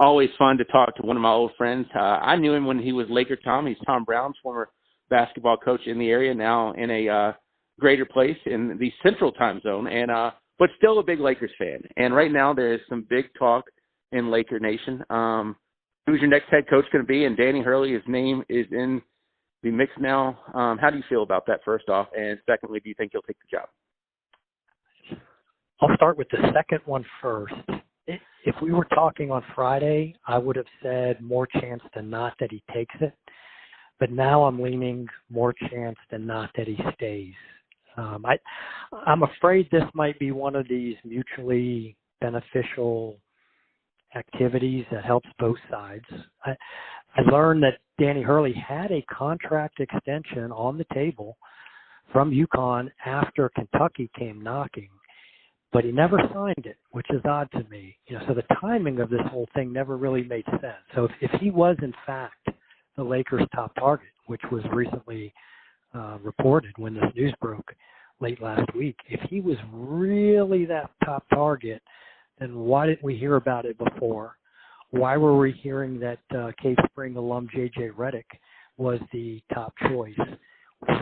always fun to talk to one of my old friends. I knew him when he was Laker Tom. He's Tom Brown's former basketball coach in the area, now in a greater place in the Central Time Zone, and but still a big Lakers fan. And right now there is some big talk in Laker Nation. Who's your next head coach going to be? And Danny Hurley, his name is in the mix now. How do you feel about that, first off? And secondly, do you think he'll take the job? I'll start with the second one first. If we were talking on Friday, I would have said more chance than not that he takes it. But now I'm leaning more chance than not that he stays. I'm afraid this might be one of these mutually beneficial activities that helps both sides. I learned that Danny Hurley had a contract extension on the table from UConn after Kentucky came knocking, but he never signed it, which is odd to me. So the timing of this whole thing never really made sense. So if he was in fact the Lakers' top target, which was recently reported when this news broke late last week, if he was really that top target, then why didn't we hear about it before? Why were we hearing that Cave Spring alum J.J. Redick was the top choice?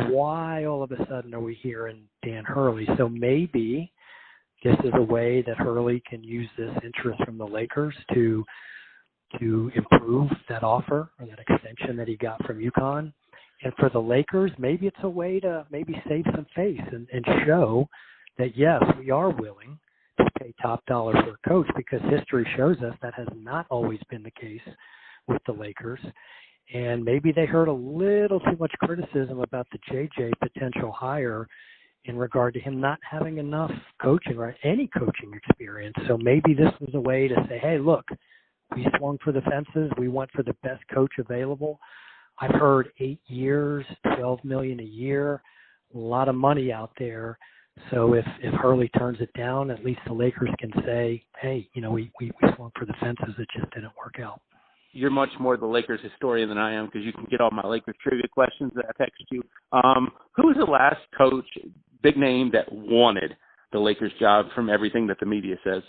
Why all of a sudden are we hearing Dan Hurley? So maybe this is a way that Hurley can use this interest from the Lakers to improve that offer or that extension that he got from UConn. And for the Lakers, maybe it's a way to maybe save some face and show that, yes, we are willing to pay top dollar for a coach, because history shows us that has not always been the case with the Lakers. And maybe they heard a little too much criticism about the JJ potential hire in regard to him not having enough coaching or any coaching experience. So maybe this was a way to say, hey, look, we swung for the fences. We went for the best coach available. I've heard 8 years, $12 million a year, a lot of money out there. So if Hurley turns it down, at least the Lakers can say, hey, we swung for the fences. It just didn't work out. You're much more the Lakers historian than I am, because you can get all my Lakers trivia questions that I text you. Who was the last coach, big name, that wanted the Lakers job from everything that the media says?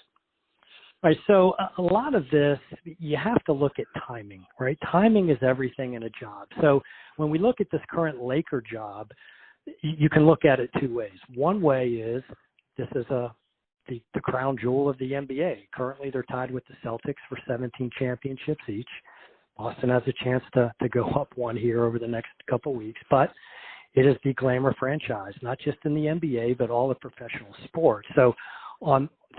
Right, so a lot of this, you have to look at timing, right? Timing is everything in a job. So when we look at this current Laker job, you can look at it two ways. One way is this is the crown jewel of the NBA. Currently, they're tied with the Celtics for 17 championships each. Boston has a chance to go up one here over the next couple weeks, but it is the glamour franchise, not just in the NBA, but all of professional sports. So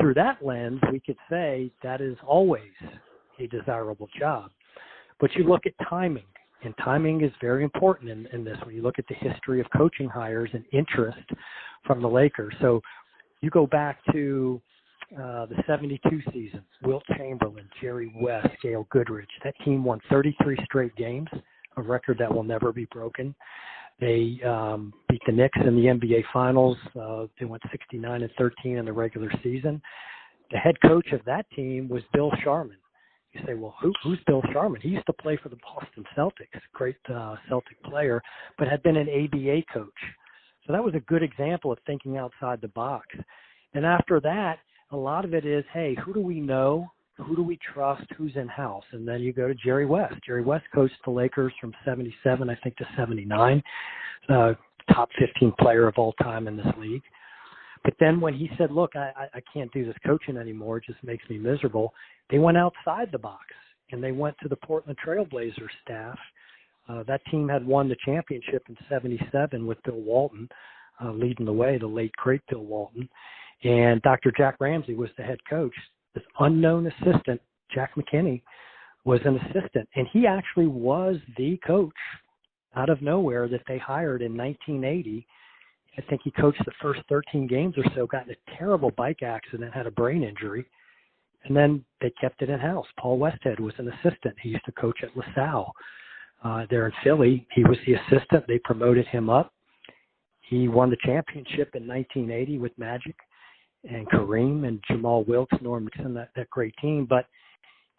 through that lens, we could say that is always a desirable job. But you look at timing, and timing is very important in this when you look at the history of coaching hires and interest from the Lakers. So you go back to the 72 season, Wilt Chamberlain, Jerry West, Gail Goodrich. That team won 33 straight games, a record that will never be broken. They beat the Knicks in the NBA Finals. They went 69-13 in the regular season. The head coach of that team was Bill Sharman. You say, well, who's Bill Sharman? He used to play for the Boston Celtics, great Celtic player, but had been an ABA coach. So that was a good example of thinking outside the box. And after that, a lot of it is, hey, who do we know? Who do we trust? Who's in-house? And then you go to Jerry West. Jerry West coached the Lakers from 77, I think, to 79, top 15 player of all time in this league. But then when he said, look, I can't do this coaching anymore, it just makes me miserable, they went outside the box, and they went to the Portland Trail Blazers staff. That team had won the championship in 77 with Bill Walton leading the way, the late, great Bill Walton. And Dr. Jack Ramsey was the head coach. This unknown assistant, Jack McKinney, was an assistant. And he actually was the coach out of nowhere that they hired in 1980. I think he coached the first 13 games or so, got in a terrible bike accident, had a brain injury. And then they kept it in-house. Paul Westhead was an assistant. He used to coach at LaSalle there in Philly. He was the assistant. They promoted him up. He won the championship in 1980 with Magic and Kareem and Jamal Wilkes, Norm Nixon, that great team. But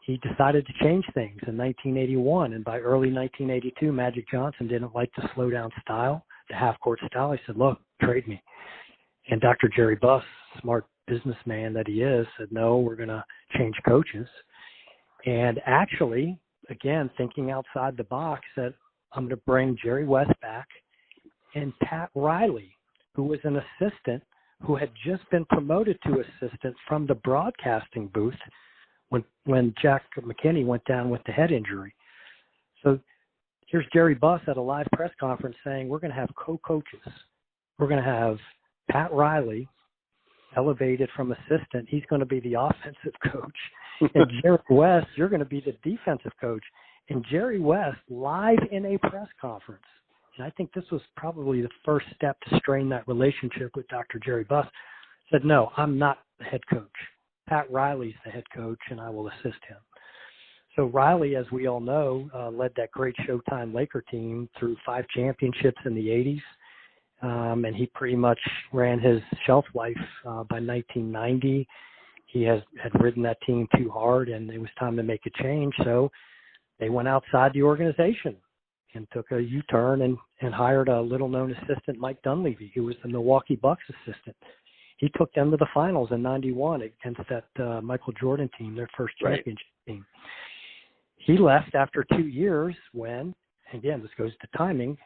he decided to change things in 1981. And by early 1982, Magic Johnson didn't like the slow-down style, the half-court style. He said, look, trade me. And Dr. Jerry Buss, smart businessman that he is, said, no, we're going to change coaches. And actually, again, thinking outside the box, that I'm going to bring Jerry West back and Pat Riley, who was an assistant who had just been promoted to assistant from the broadcasting booth when Jack McKinney went down with the head injury. So here's Jerry Buss at a live press conference saying, we're going to have co-coaches. We're going to have Pat Riley elevated from assistant. He's going to be the offensive coach. And Jerry West, you're going to be the defensive coach. And Jerry West, live in a press conference, and I think this was probably the first step to strain that relationship with Dr. Jerry Buss, said, no, I'm not the head coach. Pat Riley's the head coach, and I will assist him. So Riley, as we all know, led that great Showtime Laker team through 5 championships in the 80s. And he pretty much ran his shelf life by 1990. He had ridden that team too hard, and it was time to make a change. So they went outside the organization and took a U-turn and hired a little-known assistant, Mike Dunleavy, who was the Milwaukee Bucks assistant. He took them to the finals in 91 against that Michael Jordan team, their first championship team. He left after 2 years when, again, this goes to timing,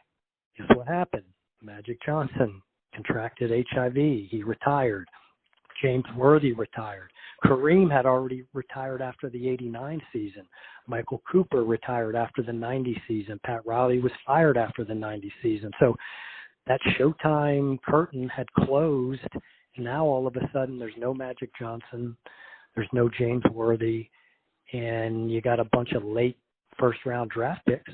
guess what happened? Magic Johnson contracted HIV. He retired. James Worthy retired. Kareem had already retired after the 89 season. Michael Cooper retired after the 90 season. Pat Riley was fired after the 90 season. So that Showtime curtain had closed, and now all of a sudden there's no Magic Johnson, there's no James Worthy, and you got a bunch of late first-round draft picks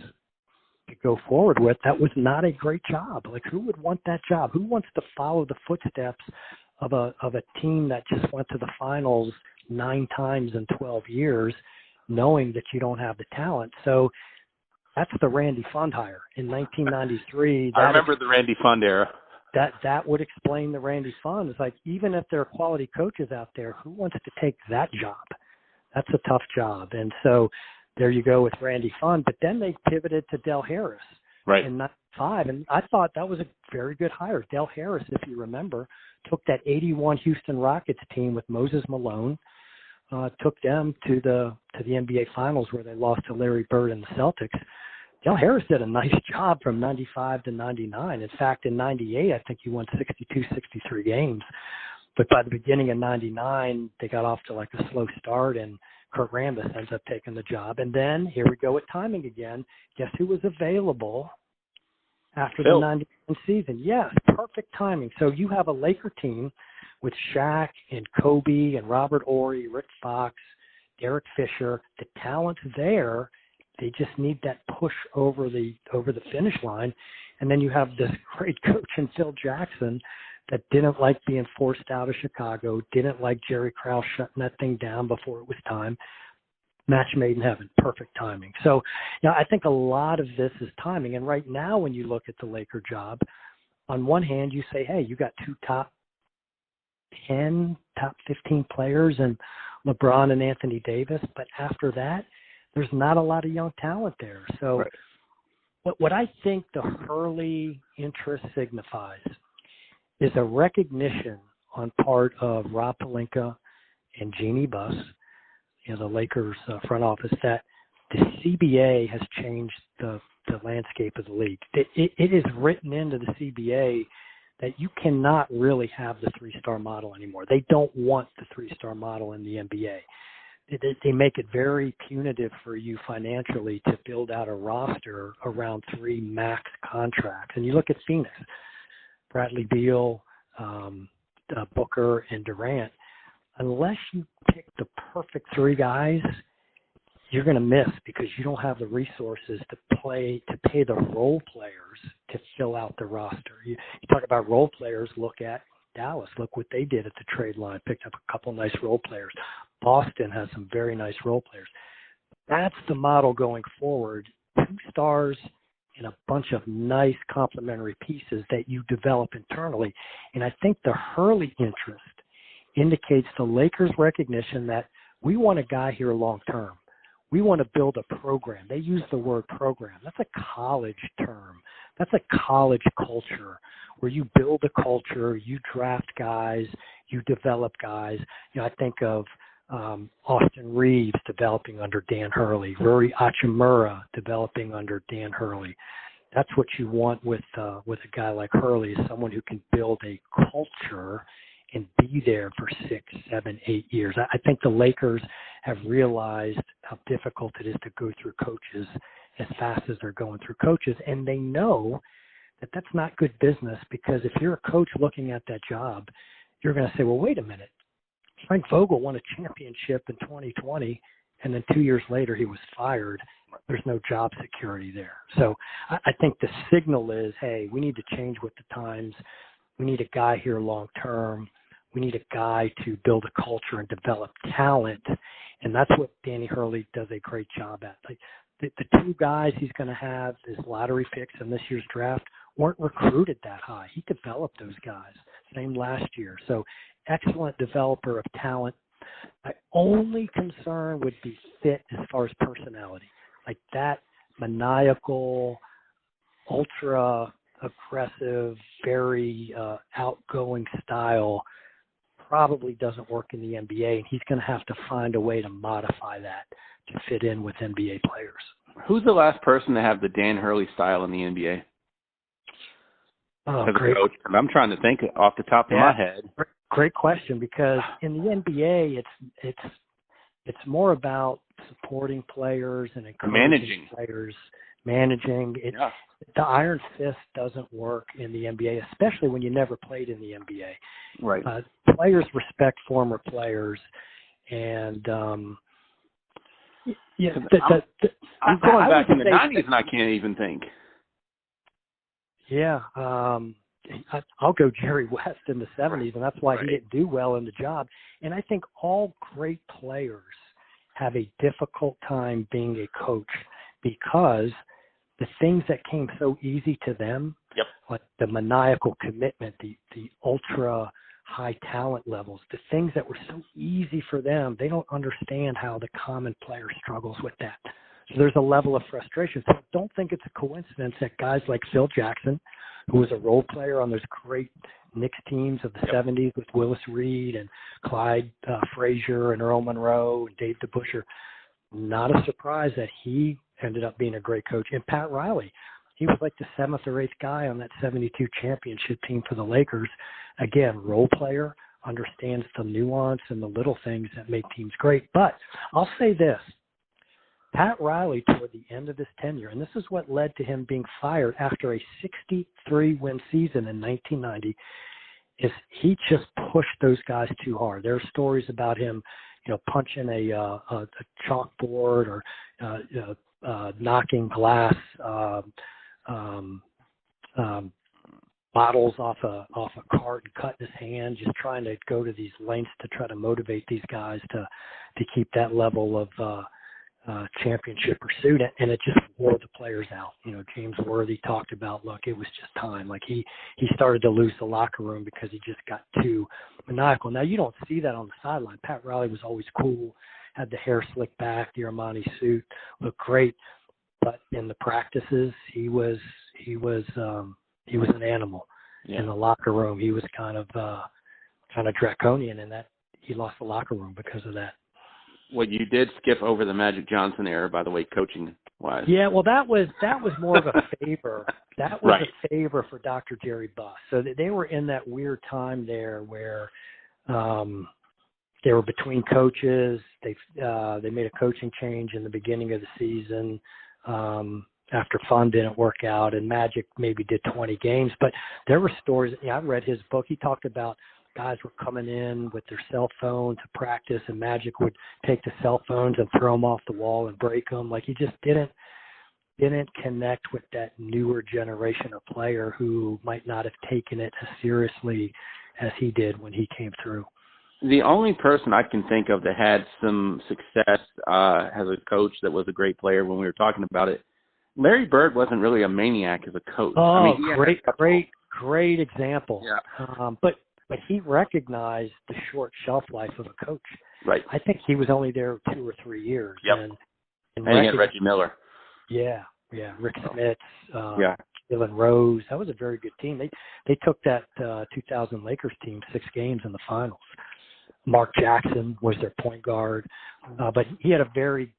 to go forward with. That was not a great job. Like, who would want that job? Who wants to follow the footsteps of a team that just went to the finals 9 times in 12 years, knowing that you don't have the talent? So that's the Randy Fund hire in 1993. I remember the Randy Fund era. That would explain the Randy Fund. It's like, even if there are quality coaches out there, who wants to take that job? That's a tough job. And so there you go with Randy Fund. But then they pivoted to Del Harris in 95. And I thought that was a very good hire. Del Harris, if you remember, took that 81 Houston Rockets team with Moses Malone, took them to the NBA Finals where they lost to Larry Bird and the Celtics. Del Harris did a nice job from 95 to 99. In fact, in 98, I think he won 62, 63 games. But by the beginning of 99, they got off to like a slow start, and Kurt Rambis ends up taking the job. And then here we go with timing again. Guess who was available after the 91 season? Yes, perfect timing. So you have a Laker team with Shaq and Kobe and Robert Horry, Rick Fox, Derek Fisher. The talent's there. They just need that push over the finish line. And then you have this great coach in Phil Jackson that didn't like being forced out of Chicago, didn't like Jerry Krause shutting that thing down before it was time. Match made in heaven, perfect timing. So, I think a lot of this is timing. And right now, when you look at the Laker job, on one hand, you say, hey, you got 2 top 10, top 15 players and LeBron and Anthony Davis. But after that, there's not a lot of young talent there. So what I think the Hurley interest signifies is a recognition on part of Rob Pelinka and Jeannie Buss, the Lakers front office, that the CBA has changed the landscape of the league. It is written into the CBA that you cannot really have the 3-star model anymore. They don't want the 3-star model in the NBA. They make it very punitive for you financially to build out a roster around 3 max contracts. And you look at Phoenix, Bradley Beal, Booker, and Durant. Unless you pick the perfect 3 guys, you're going to miss because you don't have the resources to pay the role players to fill out the roster. You talk about role players, look at Dallas. Look what they did at the trade line, picked up a couple nice role players. Boston has some very nice role players. That's the model going forward. 2 stars and a bunch of nice complementary pieces that you develop internally. And I think the Hurley interest indicates the Lakers' recognition that we want a guy here long term. We want to build a program. They use the word program. That's a college term. That's a college culture where you build a culture, you draft guys, you develop guys. I think of Austin Reeves developing under Dan Hurley, Rory Achimura developing under Dan Hurley. That's what you want with a guy like Hurley, is someone who can build a culture and be there for 6, 7, 8 years. I think the Lakers have realized how difficult it is to go through coaches as fast as they're going through coaches, and they know that that's not good business, because if you're a coach looking at that job, you're going to say, well, wait a minute. Frank Vogel won a championship in 2020, and then 2 years later he was fired. There's no job security there. So I think the signal is, hey, we need to change with the times. We need a guy here long term. We need a guy to build a culture and develop talent, and that's what Danny Hurley does a great job at. Like the two guys he's going to have as lottery picks in this year's draft weren't recruited that high. He developed those guys. Same last year. So excellent developer of talent. My only concern would be fit as far as personality. Like that maniacal, ultra aggressive, very outgoing style probably doesn't work in the NBA, and he's going to have to find a way to modify that to fit in with NBA players. Who's the last person to have the Dan Hurley style in the NBA? Oh, As a great. coach? I'm trying to think off the top of my head. Great question, because in the NBA, it's more about supporting players and encouraging players, managing. The iron fist doesn't work in the NBA, especially when you never played in the NBA. Right. Players respect former players, and I'm going back in the 90s, and I can't even think. Yeah, I'll go Jerry West in the 70s, and that's why he didn't do well in the job. And I think all great players have a difficult time being a coach, because the things that came so easy to them, like the maniacal commitment, the ultra high talent levels, the things that were so easy for them, they don't understand how the common player struggles with that. So there's a level of frustration. So I don't think it's a coincidence that guys like Phil Jackson, who was a role player on those great Knicks teams of the 70s with Willis Reed and Clyde Frazier and Earl Monroe and Dave DeBusschere, not a surprise that he ended up being a great coach. And Pat Riley, he was like the 7th or 8th guy on that 72 championship team for the Lakers. Again, role player, understands the nuance and the little things that make teams great. But I'll say this. Pat Riley, toward the end of his tenure, and this is what led to him being fired after a 63-win season in 1990, is he just pushed those guys too hard. There are stories about him, punching a chalkboard or knocking glass bottles off a cart and cutting his hand, just trying to go to these lengths to try to motivate these guys to keep that level of championship pursuit, and it just wore the players out. James Worthy talked about, look, it was just time. Like he started to lose the locker room because he just got too maniacal. Now you don't see that on the sideline. Pat Riley was always cool, had the hair slicked back, the Armani suit, looked great, but in the practices he was an animal. In the locker room. He was kind of draconian in that he lost the locker room because of that. Well, you did skip over the Magic Johnson era, by the way, coaching-wise. Yeah, well, that was more of a favor. That was a favor for Dr. Jerry Buss. So they were in that weird time there where they were between coaches. They made a coaching change in the beginning of the season after fun didn't work out, and Magic maybe did 20 games. But there were stories. I read his book. He talked about guys were coming in with their cell phone to practice, and Magic would take the cell phones and throw them off the wall and break them. Like he just didn't connect with that newer generation of player who might not have taken it as seriously as he did when he came through. The only person I can think of that had some success as a coach that was a great player when we were talking about it, Larry Bird wasn't really a maniac as a coach. Oh, great example. Yeah. But he recognized the short shelf life of a coach. Right. I think he was only there 2 or 3 years. Yep. And he had Reggie Miller. Yeah. Rick Smith, Dylan Rose. That was a very good team. They took that 2000 Lakers team 6 games in the finals. Mark Jackson was their point guard. But he had a very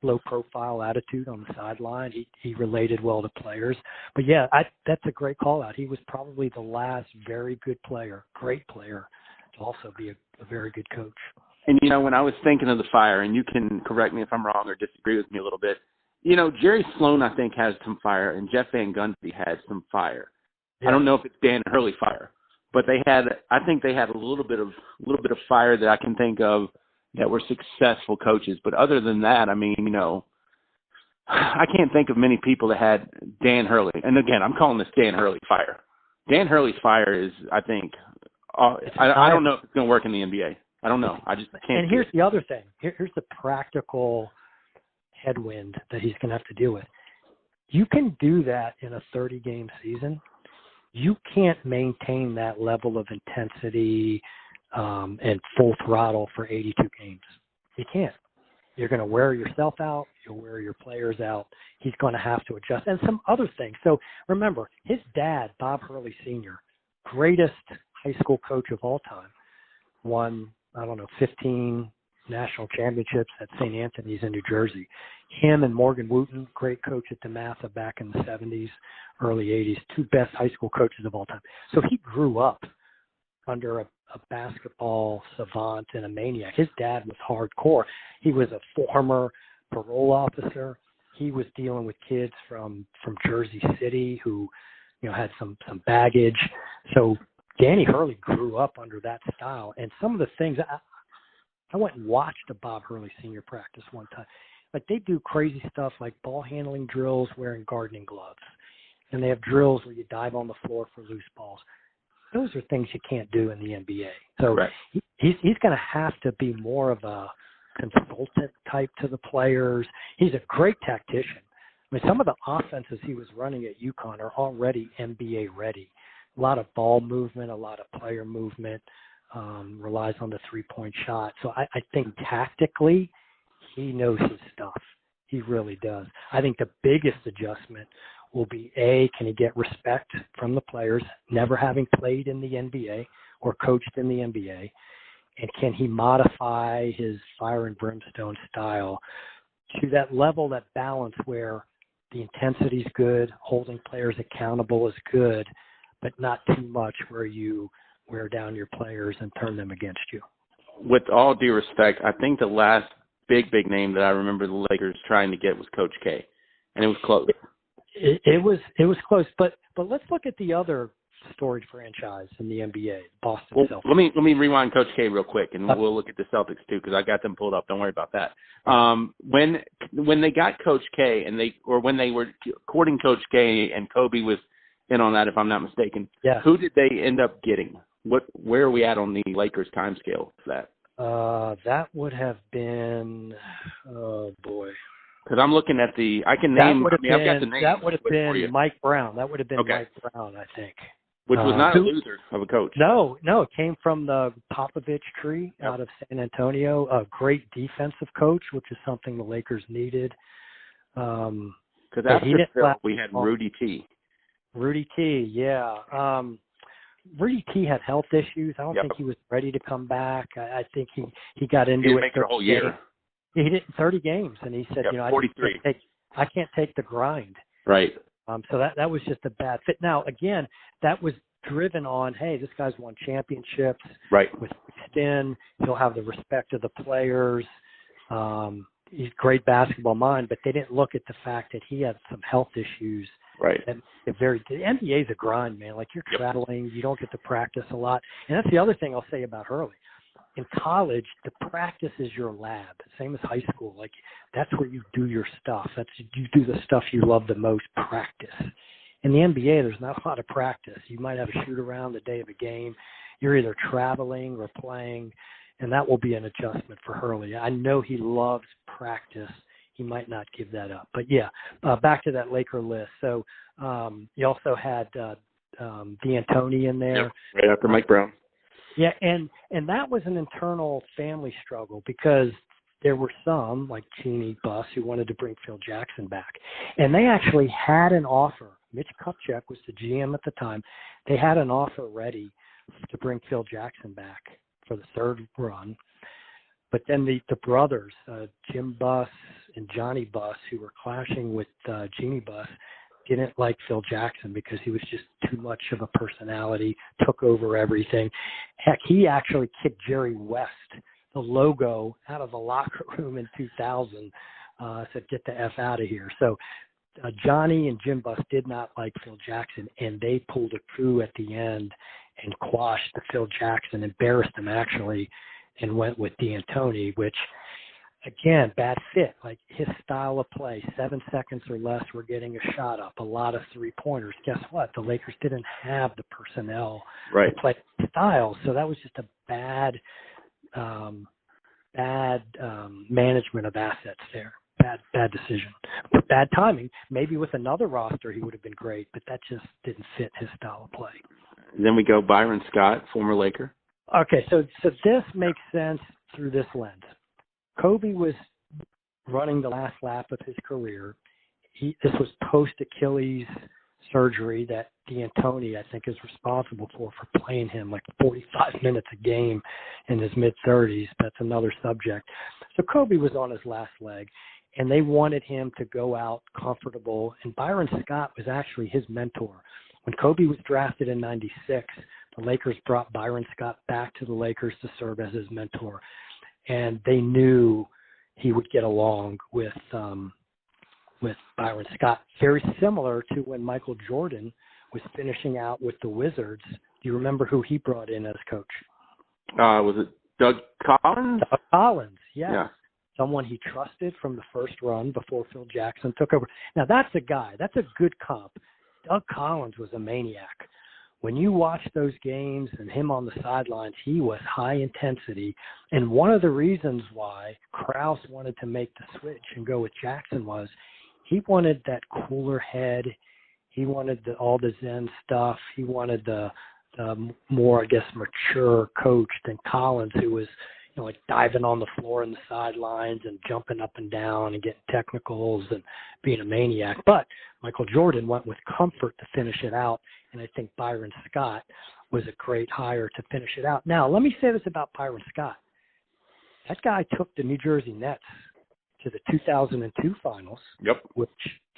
low-profile attitude on the sideline. He related well to players. But, yeah, that's a great call-out. He was probably the last very good player, great player, to also be a very good coach. And, when I was thinking of the fire, and you can correct me if I'm wrong or disagree with me a little bit, Jerry Sloan, I think, has some fire, and Jeff Van Gundy had some fire. Yeah. I don't know if it's Dan Hurley fire, but I think they had a little bit of fire that I can think of that were successful coaches. But other than that, I mean, I can't think of many people that had Dan Hurley. And again, I'm calling this Dan Hurley fire. Dan Hurley's fire is, I think, I don't know if it's going to work in the NBA. I don't know. I just can't. And here's the other thing. Here's the practical headwind that he's going to have to deal with. You can do that in a 30-game season. You can't maintain that level of intensity and full throttle for 82 games. You can't. You're going to wear yourself out. You'll wear your players out. He's going to have to adjust. And some other things. So remember, his dad, Bob Hurley Sr., greatest high school coach of all time, won, 15 national championships at St. Anthony's in New Jersey. Him and Morgan Wooten, great coach at DeMatha back in the 70s, early 80s, two best high school coaches of all time. So he grew up under a basketball savant and a maniac. His dad was hardcore. He was a former parole officer. He was dealing with kids from Jersey City who, had some baggage. So Danny Hurley grew up under that style. And some of the things, I went and watched a Bob Hurley Sr. practice one time. Like, they do crazy stuff like ball handling drills wearing gardening gloves. And they have drills where you dive on the floor for loose balls. Those are things you can't do in the NBA. So right. he's going to have to be more of a consultant type to the players. He's a great tactician. I mean, some of the offenses he was running at UConn are already NBA ready. A lot of ball movement, a lot of player movement, relies on the three-point shot. So I think tactically he knows his stuff. He really does. I think the biggest adjustment will be, can he get respect from the players, never having played in the NBA or coached in the NBA, and can he modify his fire and brimstone style to that level, that balance where the intensity is good, holding players accountable is good, but not too much where you wear down your players and turn them against you. With all due respect, I think the last big name that I remember the Lakers trying to get was Coach K, and it was close. It was close, but let's look at the other storied franchise in the NBA, Boston Celtics. Let me rewind Coach K real quick, and we'll look at the Celtics too, because I got them pulled up. Don't worry about that. When they got Coach K, when they were courting Coach K, and Kobe was in on that, if I'm not mistaken. Yeah. Who did they end up getting? Where are we at on the Lakers timescale for that? That would have been, oh boy. Because I'm looking at I've got the name. That would have been Mike Brown. That would have been Mike Brown, I think. Which was not a loser of a coach. No, it came from the Popovich tree out of San Antonio. A great defensive coach, which is something the Lakers needed. Because after Phil, we had Rudy T. Rudy T, yeah. Rudy T had health issues. I don't think he was ready to come back. I think he got into it. Make the whole year. He did 30 games, and he said, 43. I can't take the grind. Right. So that was just a bad fit. Now, again, that was driven on, hey, this guy's won championships. Right. With Stin, he'll have the respect of the players. He's a great basketball mind, but they didn't look at the fact that he had some health issues. Right. And the NBA is a grind, man. Like, you're traveling, you don't get to practice a lot. And that's the other thing I'll say about Hurley. In college, the practice is your lab, same as high school. Like, that's where you do your stuff. You do the stuff you love the most, practice. In the NBA, there's not a lot of practice. You might have a shoot around the day of a game. You're either traveling or playing, and that will be an adjustment for Hurley. I know he loves practice. He might not give that up. But, back to that Laker list. So you also had D'Antoni in there. Yep, right after Mike Brown. Yeah, and that was an internal family struggle because there were some, like Cheney Buss, who wanted to bring Phil Jackson back. And they actually had an offer. Mitch Kupchak was the GM at the time. They had an offer ready to bring Phil Jackson back for the third run. But then the brothers, Jim Buss and Johnny Buss, who were clashing with Jeannie Buss, didn't like Phil Jackson because he was just too much of a personality, took over everything. Heck, he actually kicked Jerry West, the logo, out of the locker room in 2000, said, get the F out of here. So Johnny and Jim Buss did not like Phil Jackson, and they pulled a coup at the end and quashed the Phil Jackson, embarrassed him actually, and went with D'Antoni, which, again, bad fit. Like his style of play, 7 seconds or less, we're getting a shot up, a lot of three-pointers. Guess what? The Lakers didn't have the personnel to play style, so that was just a bad management of assets there. Bad decision. But bad timing. Maybe with another roster he would have been great, but that just didn't fit his style of play. Then we go Byron Scott, former Laker. Okay, so this makes sense through this lens. Kobe was running the last lap of his career. This was post-Achilles surgery that D'Antoni, I think, is responsible for playing him like 45 minutes a game in his mid-30s. That's another subject. So Kobe was on his last leg, and they wanted him to go out comfortable. And Byron Scott was actually his mentor. When Kobe was drafted in 96, the Lakers brought Byron Scott back to the Lakers to serve as his mentor. And they knew he would get along with Byron Scott. Very similar to when Michael Jordan was finishing out with the Wizards. Do you remember who he brought in as coach? Was it Doug Collins? Doug Collins, yes. Yeah. Someone he trusted from the first run before Phil Jackson took over. Now, that's a guy. That's a good comp. Doug Collins was a maniac. When you watch those games and him on the sidelines, he was high intensity. And one of the reasons why Krause wanted to make the switch and go with Jackson was he wanted that cooler head. He wanted all the Zen stuff. He wanted the more, I guess, mature coach than Collins, who was, like diving on the floor in the sidelines and jumping up and down and getting technicals and being a maniac. But Michael Jordan went with comfort to finish it out, and I think Byron Scott was a great hire to finish it out. Now, let me say this about Byron Scott. That guy took the New Jersey Nets to the 2002 finals, which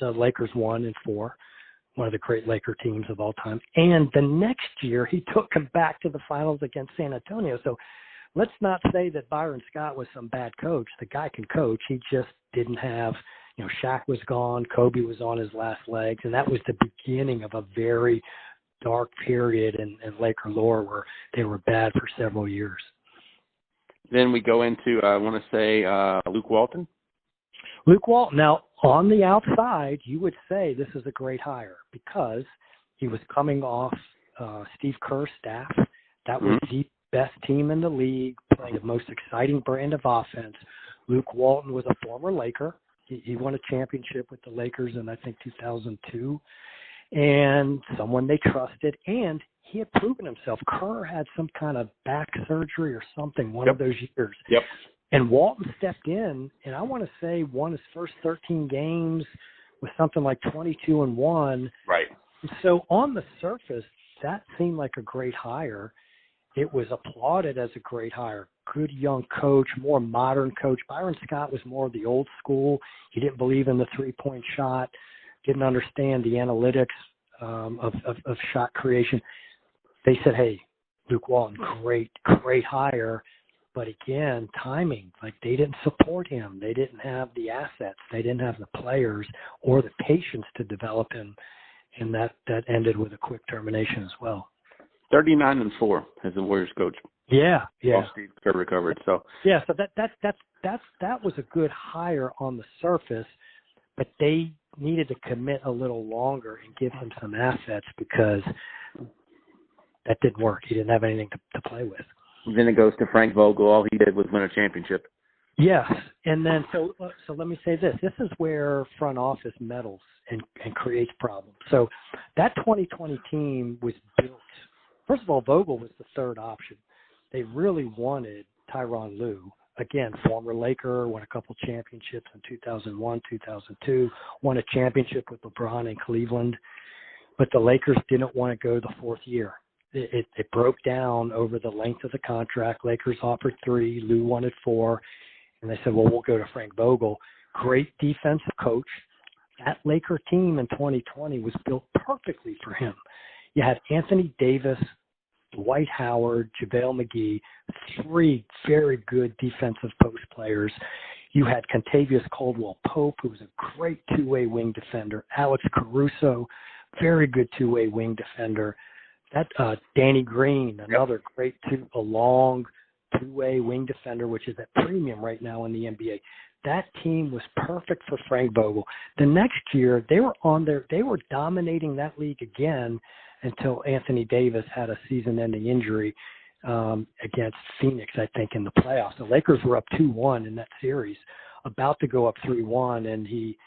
the Lakers won in 4, one of the great Laker teams of all time. And the next year, he took them back to the finals against San Antonio. So let's not say that Byron Scott was some bad coach. The guy can coach. He just didn't have, Shaq was gone. Kobe was on his last legs. And that was the beginning of a very dark period in Laker lore where they were bad for several years. Then we go into, I want to say, Luke Walton. Luke Walton. Now, on the outside, you would say this is a great hire because he was coming off Steve Kerr's staff. That was the best team in the league, playing the most exciting brand of offense. Luke Walton was a former Laker. He won a championship with the Lakers in, I think, 2002, and someone they trusted, and he had proven himself. Kerr had some kind of back surgery or something one of those years. And Walton stepped in, and I want to say won his first 13 games with something like 22-1. Right. So on the surface, that seemed like a great hire. It was applauded as a great hire. Good young coach, more modern coach. Byron Scott was more of the old school. He didn't believe in the three-point shot, didn't understand the analytics of shot creation. They said, hey, Luke Walton, great hire. But again, timing, like they didn't support him. They didn't have the assets. They didn't have the players or the patience to develop him. And that ended with a quick termination as well. 39-4 as the Warriors coach. Yeah. While Steve Kerr recovered. So that was a good hire on the surface, but they needed to commit a little longer and give him some assets because that didn't work. He didn't have anything to play with. Then it goes to Frank Vogel. All he did was win a championship. Yes, and then so let me say this. This is where front office meddles and creates problems. So that 2020 team was built. First of all, Vogel was the third option. They really wanted Tyronn Lue. Again, former Laker, won a couple championships in 2001, 2002, won a championship with LeBron in Cleveland. But the Lakers didn't want to go the fourth year. it broke down over the length of the contract. Lakers offered 3, Lou wanted 4, and they said, well, we'll go to Frank Vogel. Great defensive coach. That Laker team in 2020 was built perfectly for him. You had Anthony Davis, Dwight Howard, JaVale McGee, 3 very good defensive post players. You had Contavious Caldwell-Pope, who was a great two-way wing defender. Alex Caruso, very good two-way wing defender. That Danny Green, another great long two-way wing defender, which is at premium right now in the NBA. That team was perfect for Frank Vogel. The next year, they were dominating that league again until Anthony Davis had a season-ending injury against Phoenix, I think, in the playoffs. The Lakers were up 2-1 in that series, about to go up 3-1, and he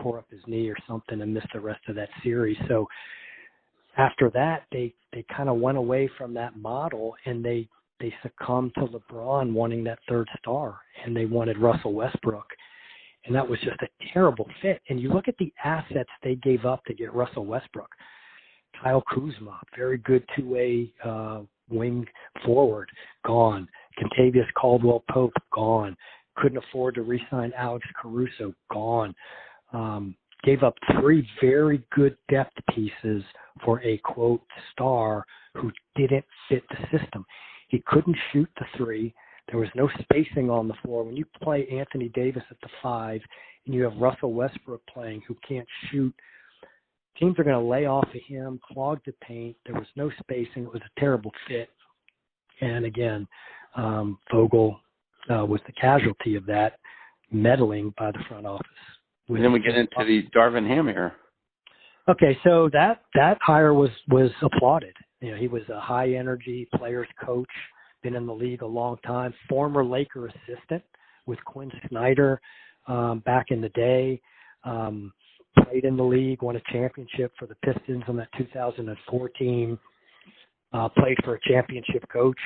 tore up his knee or something and missed the rest of that series. So after that, they kind of went away from that model, and they succumbed to LeBron wanting that third star, and they wanted Russell Westbrook. And that was just a terrible fit. And you look at the assets they gave up to get Russell Westbrook. Kyle Kuzma, very good two-way wing forward, gone. Contavious Caldwell-Pope, gone. Couldn't afford to re-sign Alex Caruso, gone. Gave up 3 very good depth pieces for a, quote, star who didn't fit the system. He couldn't shoot the 3. There was no spacing on the floor. When you play Anthony Davis at the 5 and you have Russell Westbrook playing who can't shoot, teams are going to lay off of him, clog the paint. There was no spacing. It was a terrible fit. And again, Vogel was the casualty of that meddling by the front office. And then we get into the Darvin Ham era. Okay, so that hire was applauded. You know, he was a high energy players coach, been in the league a long time, former Laker assistant with Quinn Snyder back in the day. Played in the league, won a championship for the Pistons on that 2004 team. Played for a championship coach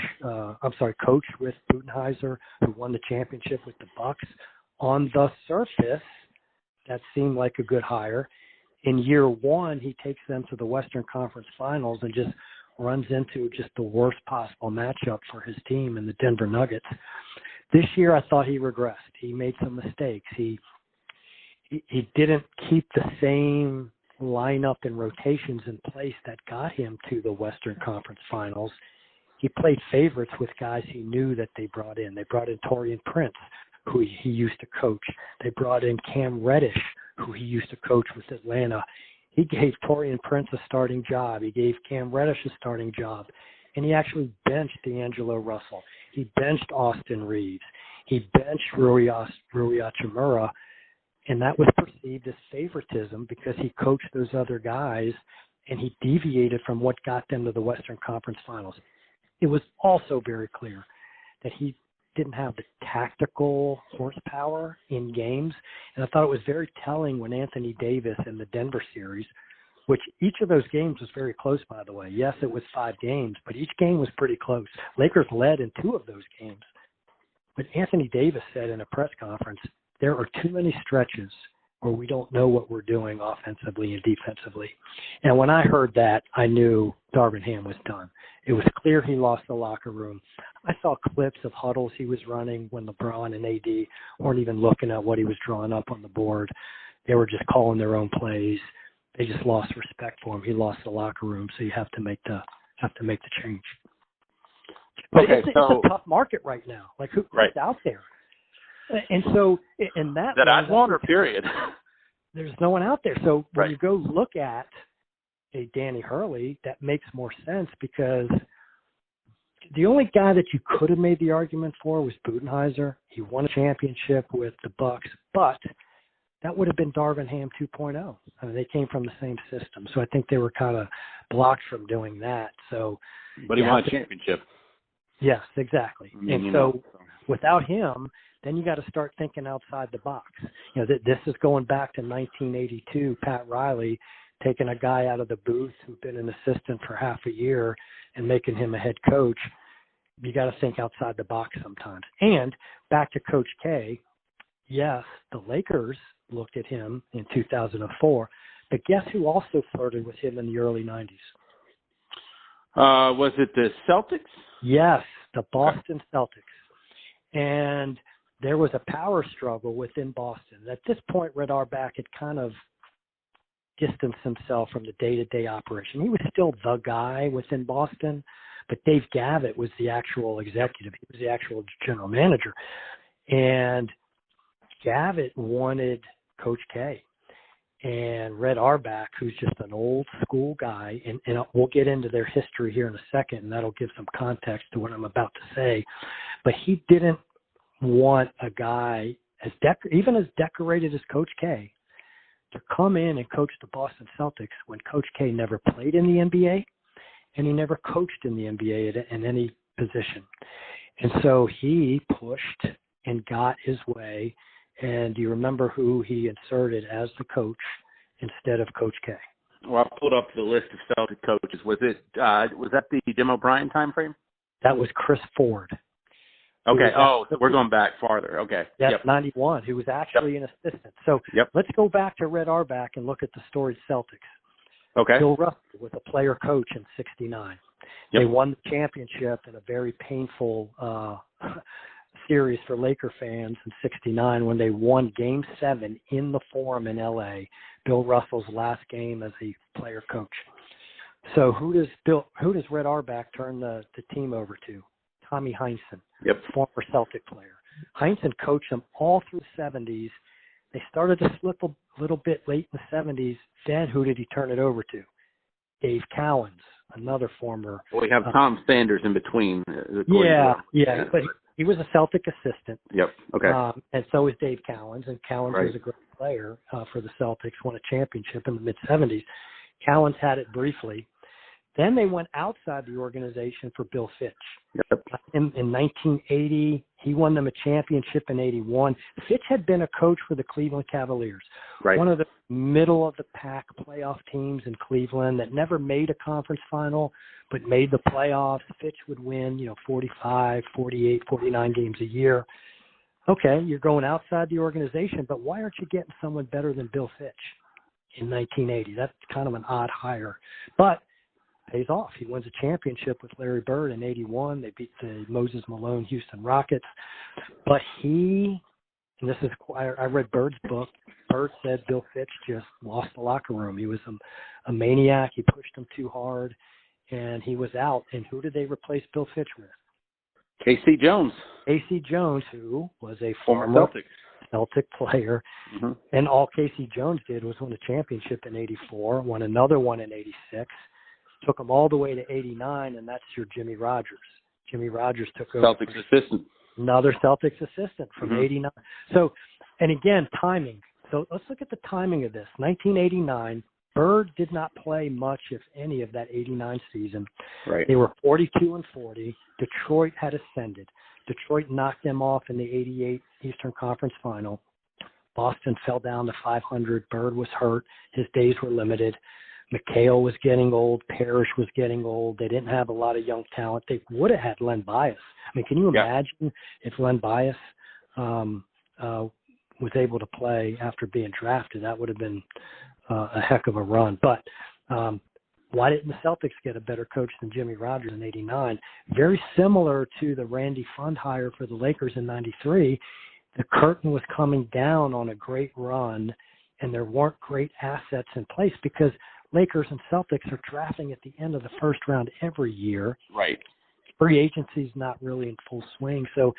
with Budenholzer, who won the championship with the Bucks. On the surface, that seemed like a good hire. In year 1, he takes them to the Western Conference Finals and just runs into just the worst possible matchup for his team in the Denver Nuggets. This year, I thought he regressed. He made some mistakes. He didn't keep the same lineup and rotations in place that got him to the Western Conference Finals. He played favorites with guys he knew that they brought in. They brought in Taurean Prince, who he used to coach. They brought in Cam Reddish, who he used to coach with Atlanta. He gave Taurean Prince a starting job. He gave Cam Reddish a starting job. And he actually benched D'Angelo Russell. He benched Austin Reeves. He benched Rui Hachimura. And that was perceived as favoritism because he coached those other guys and he deviated from what got them to the Western Conference Finals. It was also very clear that he didn't have the tactical horsepower in games. And I thought it was very telling when Anthony Davis in the Denver series, which each of those games was very close, by the way. Yes, it was 5 games, but each game was pretty close. Lakers led in 2 of those games. But Anthony Davis said in a press conference, there are too many stretches where we don't know what we're doing offensively and defensively. And when I heard that, I knew Darvin Ham was done. It was clear he lost the locker room. I saw clips of huddles he was running when LeBron and AD weren't even looking at what he was drawing up on the board. They were just calling their own plays. They just lost respect for him. He lost the locker room, so you have to make the change. But okay, it's a tough market right now. Like who's out there? And so in that I wonder, period. There's no one out there. So when you go look at a Danny Hurley, that makes more sense because the only guy that you could have made the argument for was Budenholzer. He won a championship with the Bucks, but that would have been Darvin Ham 2.0. I mean, they came from the same system. So I think they were kind of blocked from doing that. So, but he won a championship. Yes, exactly. And so without him, then you got to start thinking outside the box. You know, this is going back to 1982, Pat Riley taking a guy out of the booth who'd been an assistant for half a year and making him a head coach. You got to think outside the box sometimes. And back to Coach K, yes, the Lakers looked at him in 2004, but guess who also flirted with him in the early 90s? Was it the Celtics? Yes, the Boston Celtics. And there was a power struggle within Boston. At this point, Red Auerbach had kind of distanced himself from the day-to-day operation. He was still the guy within Boston, but Dave Gavitt was the actual executive. He was the actual general manager. And Gavitt wanted Coach K. And Red Auerbach, who's just an old school guy, and we'll get into their history here in a second, and that'll give some context to what I'm about to say. But he didn't want a guy even as decorated as Coach K to come in and coach the Boston Celtics when Coach K never played in the NBA and he never coached in the NBA in any position. And so he pushed and got his way. And do you remember who he inserted as the coach instead of Coach K? Well, I pulled up the list of Celtic coaches. Was that the Jim O'Brien time frame? That was Chris Ford. Okay. So we're going back farther. Okay. Yep. 91, who was actually an assistant. So let's go back to Red Auerbach and look at the storied Celtics. Okay. Bill Russell was a player coach in '69. They won the championship in a very painful series for Laker fans in '69 when they won Game 7 in the Forum in L.A. Bill Russell's last game as a player coach. So who does Red Auerbach turn the team over to? Tommy Heinsohn, former Celtic player. Heinsohn coached them all through the 70s. They started to slip a little bit late in the 70s. Then who did he turn it over to? Dave Cowens, another former. Well, we have Tom Sanders in between. But he was a Celtic assistant. Yep. Okay. And so is Dave Cowens, and Cowens was a great player for the Celtics. Won a championship in the mid 70s. Cowens had it briefly. Then they went outside the organization for Bill Fitch. In 1980, he won them a championship in 81. Fitch had been a coach for the Cleveland Cavaliers, one of the middle-of-the-pack playoff teams in Cleveland that never made a conference final but made the playoffs. Fitch would win, 45, 48, 49 games a year. Okay, you're going outside the organization, but why aren't you getting someone better than Bill Fitch in 1980? That's kind of an odd hire. But pays off. He wins a championship with Larry Bird in 81. They beat the Moses Malone Houston Rockets. But I read Bird's book. Bird said Bill Fitch just lost the locker room. He was a maniac. He pushed him too hard, and he was out. And who did they replace Bill Fitch with? K.C. Jones. K.C. Jones, who was a former Celtic player. Mm-hmm. And all K.C. Jones did was win a championship in 84, won another one in 86. Took them all the way to 89, and that's your Jimmy Rogers. Jimmy Rogers took over. Celtics assistant. Another Celtics assistant from 89. So, and again, timing. So let's look at the timing of this. 1989, Bird did not play much, if any, of that 89 season. Right. They were 42-40. Detroit had ascended. Detroit knocked them off in the 88 Eastern Conference Final. Boston fell down to 500. Bird was hurt. His days were limited. McHale was getting old. Parrish was getting old. They didn't have a lot of young talent. They would have had Len Bias. I mean, can you imagine if Len Bias was able to play after being drafted? That would have been a heck of a run. But why didn't the Celtics get a better coach than Jimmy Rogers in 89? Very similar to the Randy Fund hire for the Lakers in 93. The curtain was coming down on a great run, and there weren't great assets in place because Lakers and Celtics are drafting at the end of the first round every year. Right. Free agency is not really in full swing. So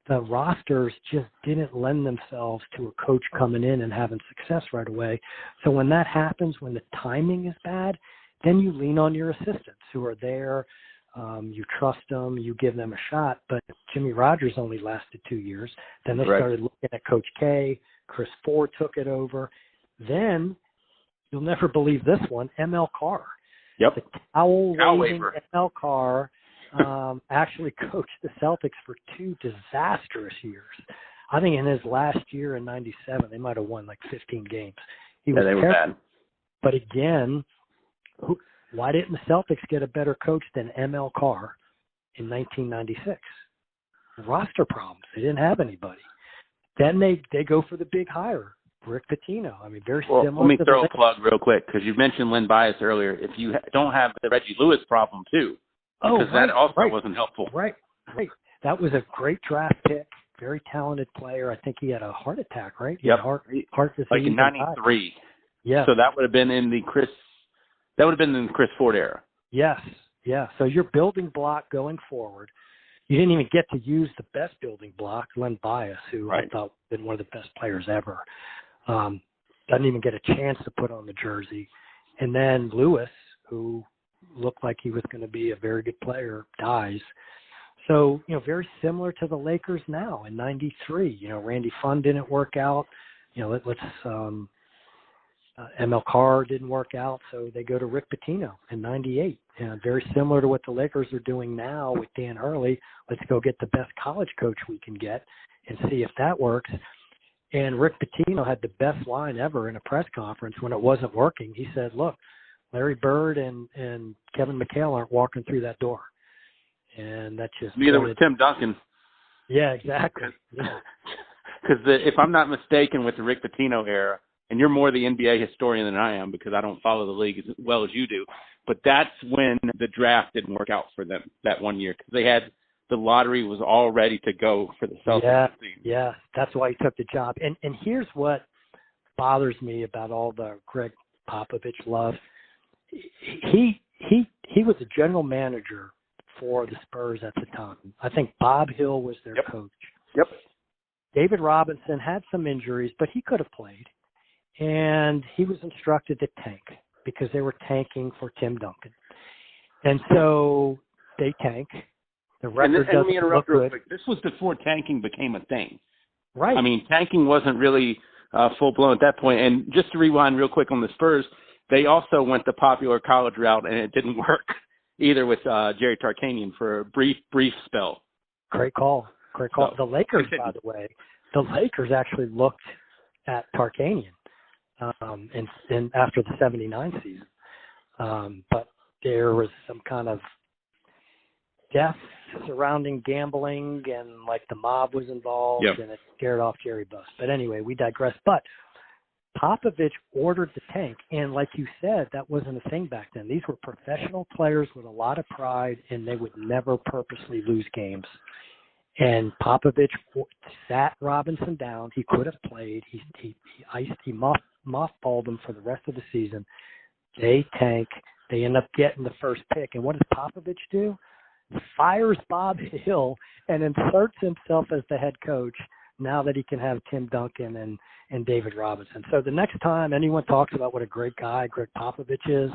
the rosters just didn't lend themselves to a coach coming in and having success right away. So when that happens, when the timing is bad, then you lean on your assistants who are there. You trust them. You give them a shot. But Jimmy Rogers only lasted 2 years. Then they started looking at Coach K. Chris Ford took it over. Then you'll never believe this one, ML Carr. Yep. The towel-waving ML Carr actually coached the Celtics for 2 disastrous years. I think in his last year in 97, they might have won like 15 games. He was they were bad. But again, why didn't the Celtics get a better coach than ML Carr in 1996? Roster problems. They didn't have anybody. Then they go for the big hire. Rick Pitino. I mean, very Well, similar. let me to throw a plug real quick because you mentioned Len Bias earlier. If you don't have the Reggie Lewis problem too, because that also wasn't helpful. Right. That was a great draft pick. Very talented player. I think he had a heart attack, right? He yep. had heart disease. Like in '93. Yeah. So that would have been in the Chris Ford era. Yes. Yeah. So your building block going forward. You didn't even get to use the best building block, Len Bias, who I thought been one of the best players ever. Doesn't even get a chance to put on the jersey. And then Lewis, who looked like he was going to be a very good player, dies. So, very similar to the Lakers now in '93. Randy Funn didn't work out. ML Carr didn't work out, so they go to Rick Pitino in '98. And very similar to what the Lakers are doing now with Dan Hurley. Let's go get the best college coach we can get and see if that works. And Rick Pitino had the best line ever in a press conference when it wasn't working. He said, look, Larry Bird and Kevin McHale aren't walking through that door. And that just neither was Tim Duncan. Yeah, exactly. Because if I'm not mistaken, with the Rick Pitino era, and you're more the NBA historian than I am because I don't follow the league as well as you do, but that's when the draft didn't work out for them that one year because they had the lottery was all ready to go for the Celtics. Yeah, that's why he took the job. And here's what bothers me about all the Greg Popovich love. He was a general manager for the Spurs at the time. I think Bob Hill was their coach. Yep. David Robinson had some injuries, but he could have played. And he was instructed to tank because they were tanking for Tim Duncan. And so they tank. The record doesn't let me interrupt look real good. quick. This was before tanking became a thing. Right. I mean, tanking wasn't really full-blown at that point. And just to rewind real quick on the Spurs, they also went the popular college route, and it didn't work either with Jerry Tarkanian for a brief spell. Great call. So, the Lakers, by the way, actually looked at Tarkanian and after the '79 season. But there was some kind of death surrounding gambling and like the mob was involved and it scared off Jerry Buss. But anyway, we digress. But Popovich ordered the tank, and like you said, that wasn't a thing back then. These were professional players with a lot of pride, and they would never purposely lose games. And Popovich sat Robinson down. He could have played. He mothballed him for the rest of the season. They tank. They end up getting the first pick. And what does Popovich do? Fires Bob Hill and inserts himself as the head coach now that he can have Tim Duncan and David Robinson. So the next time anyone talks about what a great guy Greg Popovich is,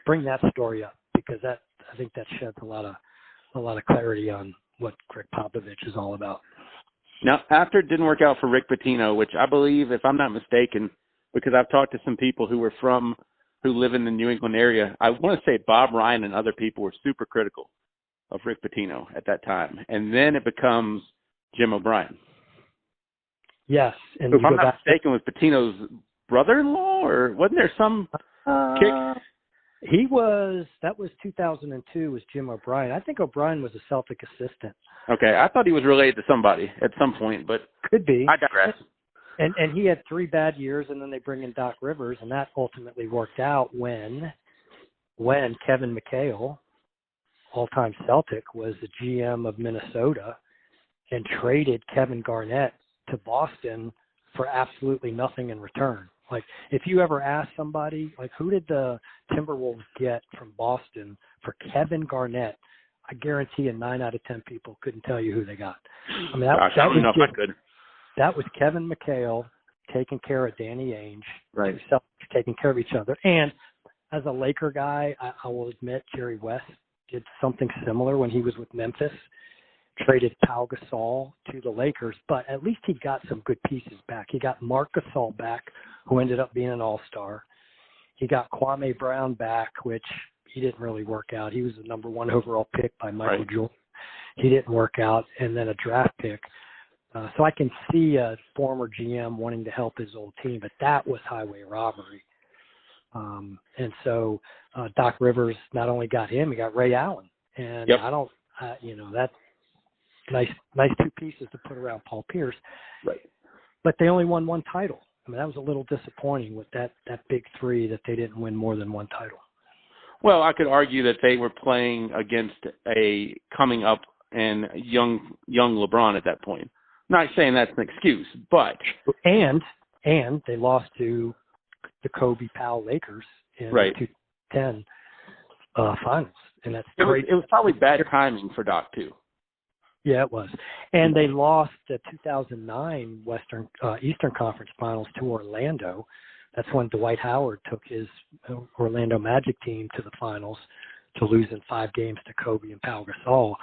bring that story up because I think that sheds a lot of clarity on what Greg Popovich is all about. Now, after it didn't work out for Rick Pitino, which I believe, if I'm not mistaken, because I've talked to some people who live in the New England area, I want to say Bob Ryan and other people were super critical of Rick Pitino at that time. And then it becomes Jim O'Brien. Yes. And if I'm not mistaken, was Pitino's brother-in-law, or wasn't there some kick? That was 2002 was Jim O'Brien. I think O'Brien was a Celtic assistant. Okay. I thought he was related to somebody at some point, but could be. I digress. And he had 3 bad years, and then they bring in Doc Rivers, and that ultimately worked out when Kevin McHale, all-time Celtic, was the GM of Minnesota and traded Kevin Garnett to Boston for absolutely nothing in return. Like, if you ever ask somebody, like, who did the Timberwolves get from Boston for Kevin Garnett, I guarantee you 9 out of 10 people couldn't tell you who they got. I mean, I don't know if I could. That was Kevin McHale taking care of Danny Ainge, right? Taking care of each other. And as a Laker guy, I will admit Jerry West did something similar when he was with Memphis, traded Pau Gasol to the Lakers, but at least he got some good pieces back. He got Marc Gasol back, who ended up being an all-star. He got Kwame Brown back, which he didn't really work out. He was the number 1 overall pick by Michael Jordan. He didn't work out, and then a draft pick. So I can see a former GM wanting to help his old team, but that was highway robbery. And so Doc Rivers not only got him, he got Ray Allen. And that's nice 2 pieces to put around Paul Pierce. Right. But they only won 1 title. I mean, that was a little disappointing with that big three that they didn't win more than one title. Well, I could argue that they were playing against a coming up and young LeBron at that point. Not saying that's an excuse, but and they lost to the Kobe Powell Lakers in right. the 2010 finals, and that's great. It was probably bad timing for Doc too. Yeah, it was, and they lost the 2009 Eastern Conference Finals to Orlando. That's when Dwight Howard took his Orlando Magic team to the finals to lose in 5 games to Kobe and Pau Gasol.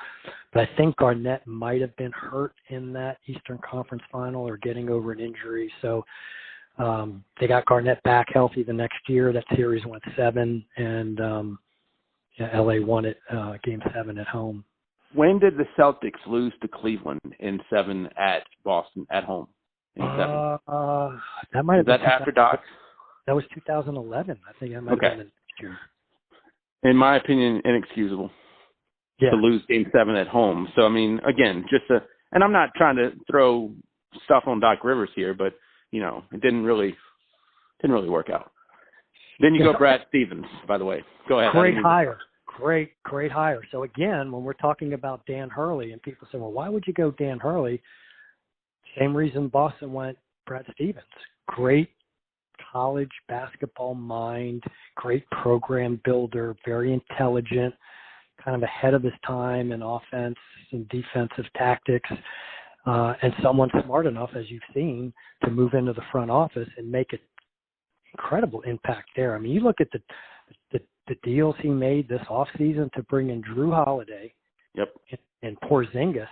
But I think Garnett might have been hurt in that Eastern Conference final or getting over an injury. So they got Garnett back healthy the next year. That series went 7, and LA won it game 7 at home. When did the Celtics lose to Cleveland in 7 at Boston at home? In 7? That might have been after Doc? That was 2011. I think that might have been the next year. In my opinion, inexcusable to lose Game 7 at home. So I mean, again, and I'm not trying to throw stuff on Doc Rivers here, but it didn't really work out. Then you go Brad Stevens, by the way. Go ahead. Great hire. Great hire. So again, when we're talking about Dan Hurley, and people say, well, why would you go Dan Hurley? Same reason Boston went Brad Stevens. Great college basketball mind, great program builder, very intelligent, kind of ahead of his time in offense and defensive tactics, and someone smart enough, as you've seen, to move into the front office and make an incredible impact there. I mean, you look at the deals he made this offseason to bring in Drew Holiday and Porzingis,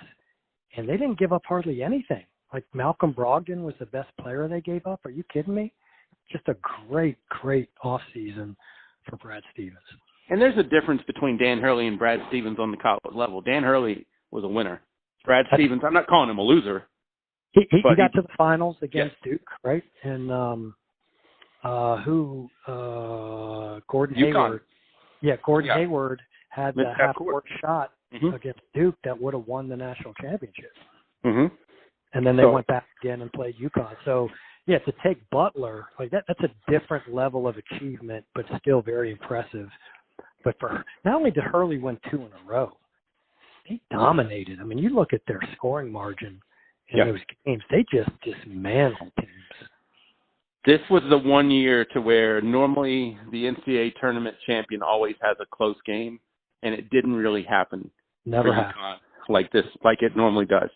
and they didn't give up hardly anything. Like Malcolm Brogdon was the best player they gave up. Are you kidding me? Just a great offseason for Brad Stevens. And there's a difference between Dan Hurley and Brad Stevens on the college level. Dan Hurley was a winner. Brad Stevens, I'm not calling him a loser. He got to the finals against Duke, right? And Gordon Hayward. Yeah, Hayward had the half-court shot against Duke that would have won the national championship. Mm-hmm. And then they went back again and played UConn. So, yeah, to take Butler, like that's a different level of achievement, but still very impressive. But for not only did Hurley win 2 in a row, they dominated. I mean, you look at their scoring margin in those games, they just dismantled teams. This was the one year to where normally the NCAA tournament champion always has a close game, and it didn't really happen. Never happened. Like it normally does.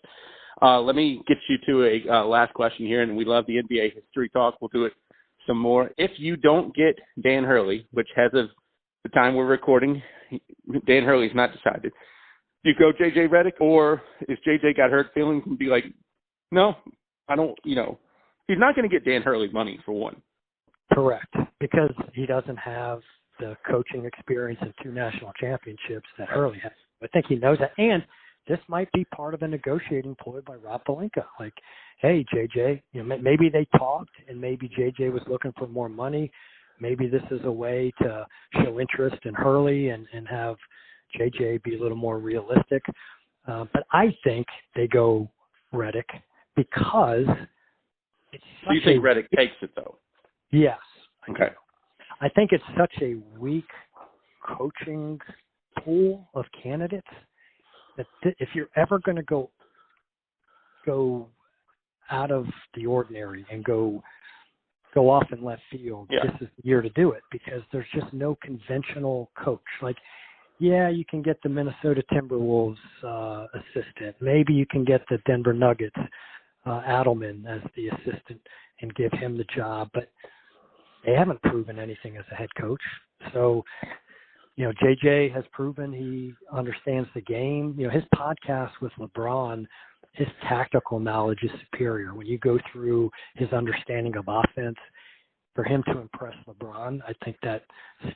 Let me get you to a last question here, and we love the NBA history talk. We'll do it some more. If you don't get Dan Hurley, which as of the time we're recording, Dan Hurley's not decided, do you go J.J. Redick, or is J.J. got hurt feelings and be like, no, I don't, he's not going to get Dan Hurley money for one. Correct, because he doesn't have the coaching experience in 2 national championships that Hurley has. I think he knows that, and this might be part of a negotiating ploy by Rob Pelinka. Like, hey, JJ, maybe they talked, and maybe JJ was looking for more money. Maybe this is a way to show interest in Hurley and have JJ be a little more realistic. But I think they go Redick because it's such you think Redick takes it, though? Yes. Okay. I think it's such a weak coaching pool of candidates that if you're ever going to go out of the ordinary and go off in left field, this is the year to do it, because there's just no conventional coach. Like, you can get the Minnesota Timberwolves assistant. Maybe you can get the Denver Nuggets Adelman as the assistant and give him the job, but they haven't proven anything as a head coach. So, JJ has proven he understands the game. His podcast with LeBron, his tactical knowledge is superior. When you go through his understanding of offense, for him to impress LeBron, I think that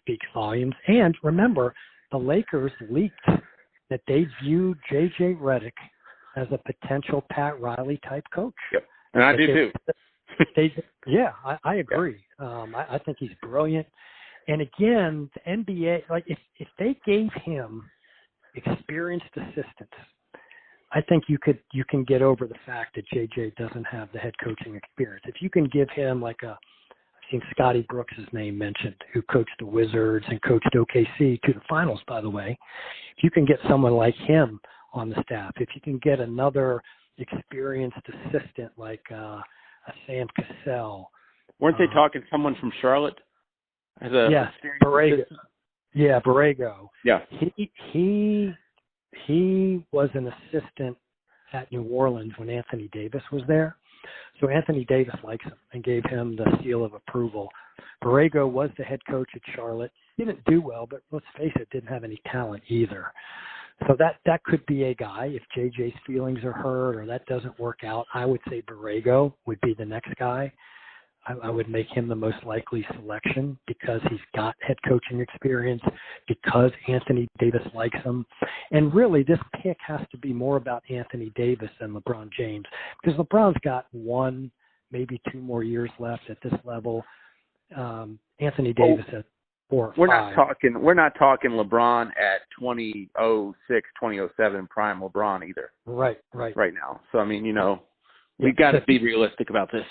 speaks volumes. And remember, the Lakers leaked that they viewed J.J. Redick as a potential Pat Riley type coach. Yep, and I do too. I agree. I think he's brilliant. And again, the NBA, like if they gave him experienced assistants, I think you can get over the fact that JJ doesn't have the head coaching experience. If you can give him like I've seen Scotty Brooks' name mentioned, who coached the Wizards and coached OKC to the finals, by the way. If you can get someone like him on the staff, if you can get another experienced assistant like a Sam Cassell. Weren't they talking someone from Charlotte as a Borrego. Yeah, Borrego. Yeah. He was an assistant at New Orleans when Anthony Davis was there. So Anthony Davis likes him and gave him the seal of approval. Borrego was the head coach at Charlotte. He didn't do well, but let's face it, didn't have any talent either. So that could be a guy. If JJ's feelings are hurt or that doesn't work out, I would say Borrego would be the next guy. I would make him the most likely selection because he's got head coaching experience, because Anthony Davis likes him. And really, this pick has to be more about Anthony Davis than LeBron James, because LeBron's got 1, maybe 2 more years left at this level. Anthony Davis has 4 or 5. We're not talking LeBron at 2006, 2007 prime LeBron either. Right now. So I mean, we've got to be realistic about this.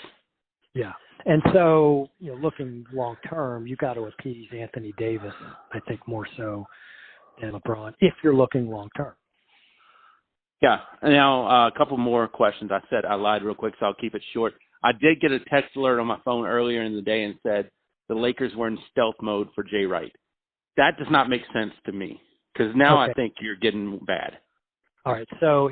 Yeah. And so, looking long term, you got to appease Anthony Davis, I think, more so than LeBron, if you're looking long term. Yeah. Now, a couple more questions. I said I lied real quick, so I'll keep it short. I did get a text alert on my phone earlier in the day and said the Lakers were in stealth mode for Jay Wright. That does not make sense to me, because now I think you're getting bad. All right. So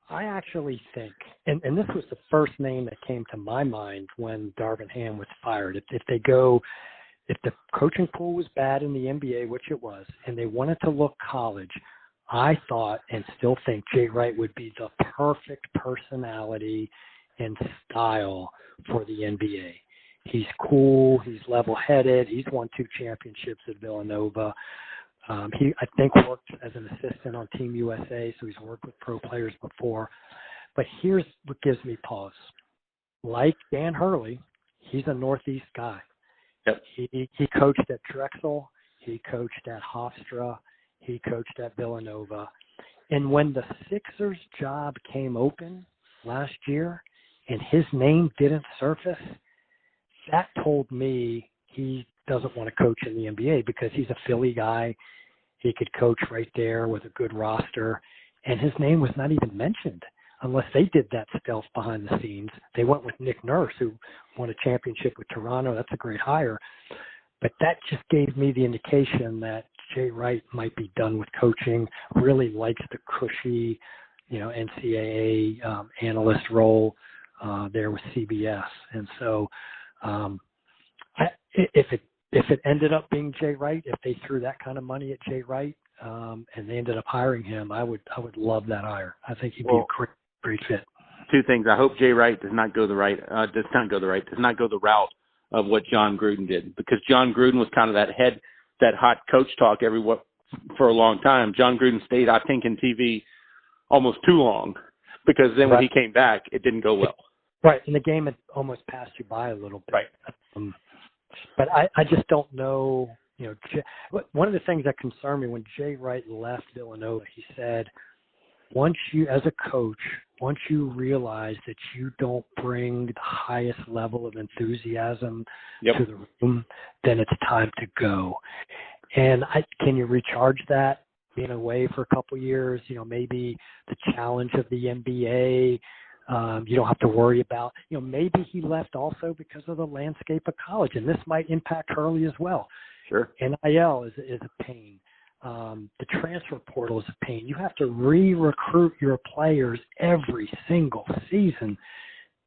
I actually think, and this was the first name that came to my mind when Darvin Ham was fired. If the coaching pool was bad in the NBA, which it was, and they wanted to look college, I thought and still think Jay Wright would be the perfect personality and style for the NBA. He's cool. He's level-headed. He's won 2 championships at Villanova. He, I think, worked as an assistant on Team USA, so he's worked with pro players before. But here's what gives me pause. Like Dan Hurley, he's a Northeast guy. Yep. He coached at Drexel. He coached at Hofstra. He coached at Villanova. And when the Sixers job came open last year and his name didn't surface, that told me he doesn't want to coach in the NBA because he's a Philly guy. He could coach right there with a good roster, and his name was not even mentioned unless they did that stealth behind the scenes. They went with Nick Nurse, who won a championship with Toronto. That's a great hire. But that just gave me the indication that Jay Wright might be done with coaching, really likes the cushy, NCAA analyst role there with CBS. And so if it ended up being Jay Wright, if they threw that kind of money at Jay Wright, and they ended up hiring him, I would love that hire. I think he'd be a great fit. 2 things. I hope Jay Wright does not go the route of what John Gruden did, because John Gruden was kind of that hot coach talk for a long time. John Gruden stayed, I think, in TV almost too long, because then when he came back, it didn't go well. Right, and the game had almost passed you by a little bit. Right. But I just don't know, one of the things that concerned me when Jay Wright left Villanova, he said, once you realize that you don't bring the highest level of enthusiasm to the room, then it's time to go. And can you recharge that being away for a couple years? Maybe the challenge of the NBA. You don't have to worry about, maybe he left also because of the landscape of college, and this might impact Hurley as well. Sure. NIL is a pain. The transfer portal is a pain. You have to re-recruit your players every single season.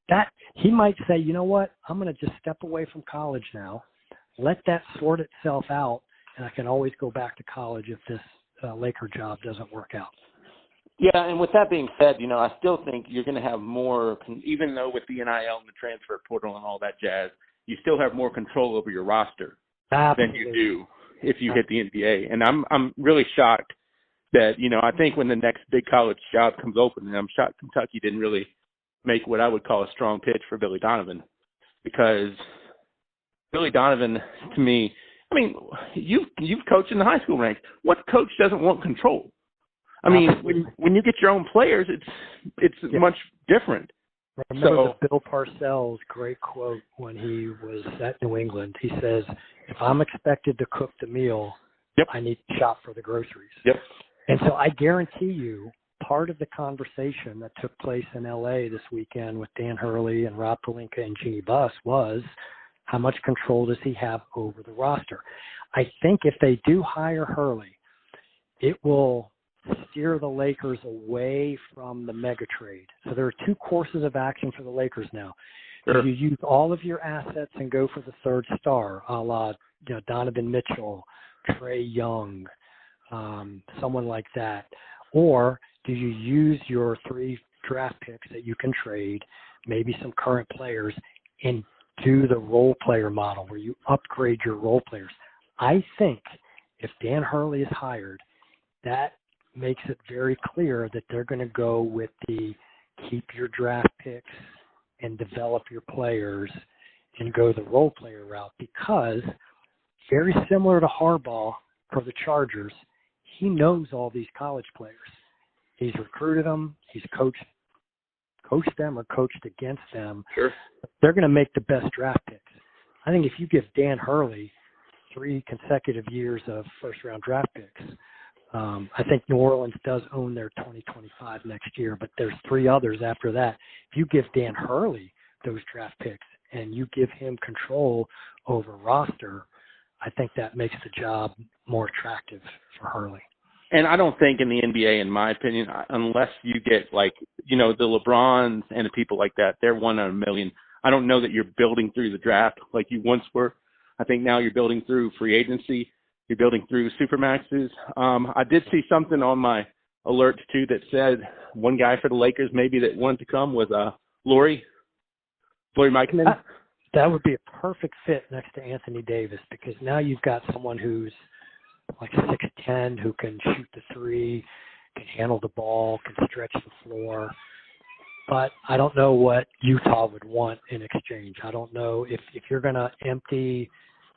That he might say, you know what, I'm going to just step away from college now, let that sort itself out, and I can always go back to college if this Laker job doesn't work out. Yeah, and with that being said, I still think you're going to have more, even though with the NIL and the transfer portal and all that jazz, you still have more control over your roster than you do if you hit the NBA. And I'm really shocked that, I think when the next big college job comes open, and I'm shocked Kentucky didn't really make what I would call a strong pitch for Billy Donovan, because Billy Donovan, to me, you've coached in the high school ranks. What coach doesn't want control? I mean, when you get your own players, it's much different. Remember the Bill Parcells great quote when he was at New England. He says, "If I'm expected to cook the meal, I need to shop for the groceries." Yep. And so I guarantee you, part of the conversation that took place in L.A. this weekend with Dan Hurley and Rob Pelinka and Jeannie Buss was, how much control does he have over the roster? I think if they do hire Hurley, it will steer the Lakers away from the mega trade. So there are two courses of action for the Lakers now. Sure. Do you use all of your assets and go for the third star, a la Donovan Mitchell, Trae Young, someone like that? Or do you use your 3 draft picks that you can trade, maybe some current players, and do the role player model where you upgrade your role players? I think if Dan Hurley is hired, that makes it very clear that they're going to go with the keep your draft picks and develop your players and go the role player route, because very similar to Harbaugh for the Chargers, he knows all these college players. He's recruited them. He's coached them or coached against them. Sure. They're going to make the best draft picks. I think if you give Dan Hurley 3 consecutive years of first-round draft picks, I think New Orleans does own their 2025 next year, but there's 3 others after that. If you give Dan Hurley those draft picks and you give him control over roster, I think that makes the job more attractive for Hurley. And I don't think in the NBA, in my opinion, unless you get the LeBrons and the people like that, they're 1 out of a million. I don't know that you're building through the draft like you once were. I think now you're building through free agency. You're building through supermaxes. I did see something on my alerts too that said one guy for the Lakers maybe that wanted to come was Laurie Mikeman. That would be a perfect fit next to Anthony Davis, because now you've got someone who's like 6'10", who can shoot the 3, can handle the ball, can stretch the floor. But I don't know what Utah would want in exchange. I don't know if you're going to empty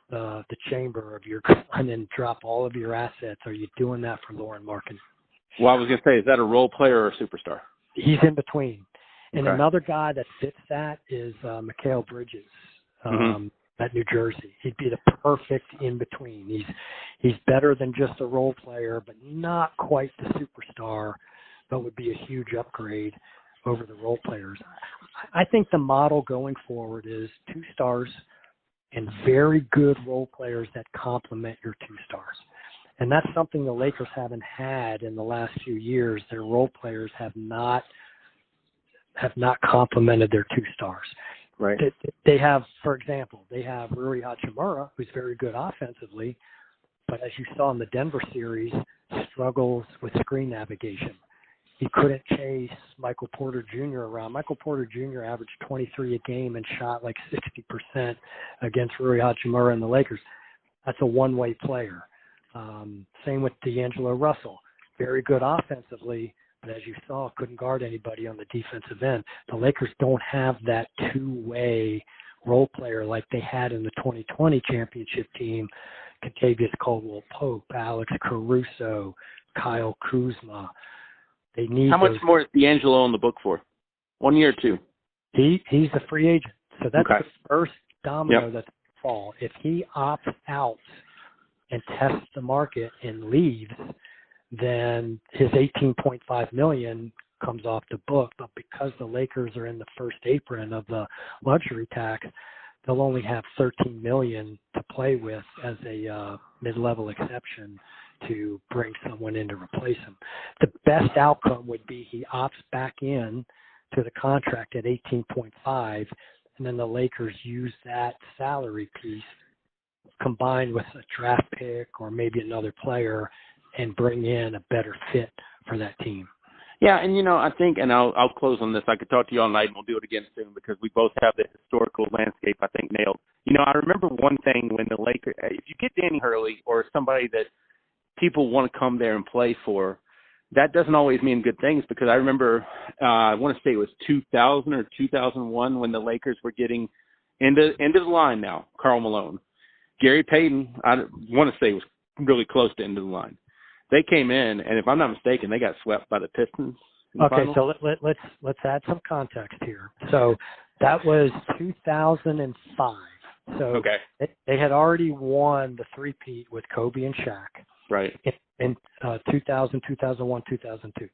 the chamber of your gun and drop all of your assets. Are you doing that for Lauren Markin? Well, I was going to say, is that a role player or a superstar? He's in between. And Okay. another guy that fits that is Mikal Bridges at New Jersey. He'd be the perfect in between. He's better than just a role player, but not quite the superstar, but would be a huge upgrade over the role players. I think the model going forward is 2 stars and very good role players that complement your 2 stars. And that's something the Lakers haven't had in the last few years. Their role players have not complemented their 2 stars. Right. They have, for example, they have Rui Hachimura, who's very good offensively, but as you saw in the Denver series, struggles with screen navigation. He couldn't chase Michael Porter Jr. around. Michael Porter Jr. averaged 23 a game and shot like 60% against Rui Hachimura and the Lakers. That's a one-way player. Same with D'Angelo Russell. Very good offensively, but as you saw, couldn't guard anybody on the defensive end. The Lakers don't have that two-way role player like they had in the 2020 championship team. Kentavious Caldwell-Pope, Alex Caruso, Kyle Kuzma. They need. How much more is D'Angelo on the book for? 1 year or 2? He's a free agent, so that's okay. the first domino that's fall. If he opts out and tests the market and leaves, then his $18.5 million comes off the book. But because the Lakers are in the first apron of the luxury tax, they'll only have $13 million to play with as a mid-level exception to bring someone in to replace him. The best outcome would be he opts back in to the contract at 18.5, and then the Lakers use that salary piece combined with a draft pick or maybe another player and bring in a better fit for that team. Yeah, and I think, and I'll close on this. I could talk to you all night, and we'll do it again soon because we both have the historical landscape, I think, nailed. I remember one thing when the Lakers, if you get Danny Hurley or somebody that people want to come there and play for, that doesn't always mean good things, because I remember, I want to say it was 2000 or 2001 when the Lakers were getting into the line now, Karl Malone. Gary Payton, I want to say, was really close to end of the line. they came in, and if I'm not mistaken, they got swept by the Pistons. Okay, so let's add some context here. So that was 2005. So okay. They had already won the three-peat with Kobe and Shaq. Right. In 2000, 2001, 2002.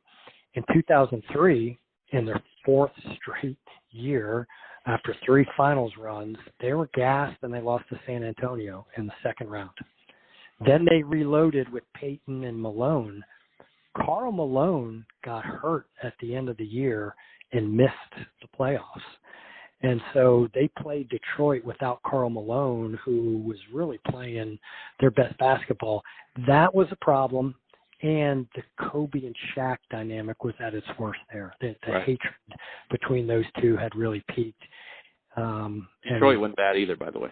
In 2003, in their fourth straight year, after three finals runs, they were gassed and they lost to San Antonio in the second round. Then they reloaded with Peyton and Malone. Karl Malone got hurt at the end of the year and missed the playoffs. And so they played Detroit without Karl Malone, who was really playing their best basketball. That was a problem. And the Kobe and Shaq dynamic was at its worst there. The right. hatred between those two had really peaked. Detroit wasn't bad either, by the way.